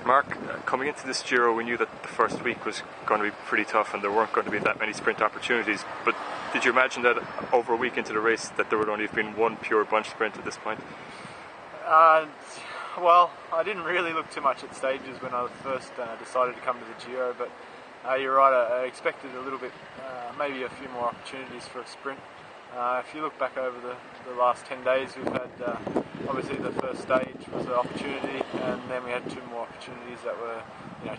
Mark, coming into this Giro, we knew that the first week was going to be pretty tough and there weren't going to be that many sprint opportunities, but did you imagine that over a week into the race that there would only have been one pure bunch sprint at this point? Well, I didn't really look too much at stages when I first decided to come to the Giro, but you're right, I expected a little bit, maybe a few more opportunities for a sprint. If you look back over the last 10 days, we've had obviously the first stage was an opportunity, and then we had two more opportunities that were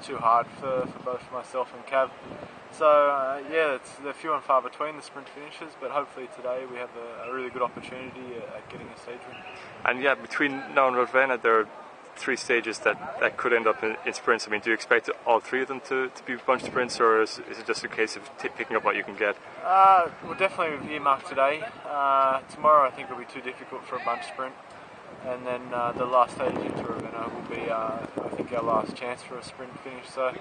too hard for both myself and Cav. So they're few and far between the sprint finishes, but hopefully today we have a really good opportunity at getting a stage win. And yeah, between now and Ravenna there are three stages that could end up in sprints. I mean, do you expect all three of them to be bunch sprints, or is it just a case of picking up what you can get? We'll definitely earmark today. Tomorrow I think will be too difficult for a bunch sprint, and then the last stage into Ravenna will be I think our last chance for a sprint finish. So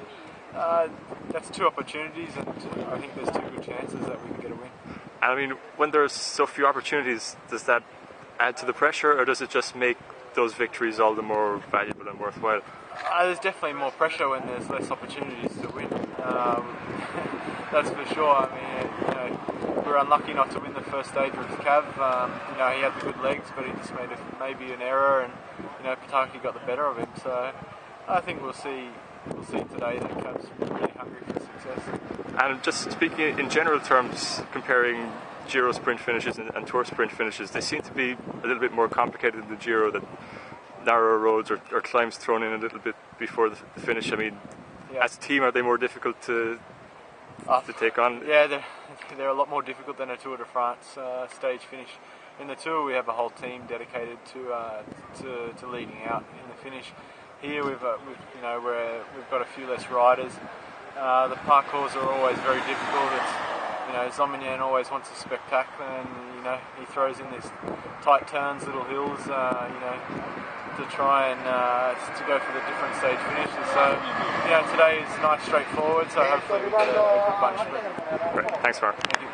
that's two opportunities, and I think there's two good chances that we can get a win. And I mean, when there's so few opportunities, does that add to the pressure, or does it just make those victories all the more valuable and worthwhile? There's definitely more pressure when there's less opportunities to win. That's for sure. I mean, we were unlucky not to win the first stage with Cav. He had the good legs, but he just made maybe an error, and Pataki got the better of him. So I think we'll see today that Cav's really hungry for success. And just speaking in general terms, comparing Giro sprint finishes and Tour sprint finishes, they seem to be a little bit more complicated in the Giro, that narrower roads or climbs thrown in a little bit before the finish. I mean, as a team, are they more difficult to take on? Yeah, they're a lot more difficult than a Tour de France stage finish. In the Tour, we have a whole team dedicated to leading out in the finish. Here, we've got a few less riders. The parcours are always very difficult. Zominian always wants a spectacle, and he throws in these tight turns, little hills, to try and to go for the different stage finishes. So today is nice, straightforward. So hopefully we get a good bunch. Great. Thanks, Mark. Thank you.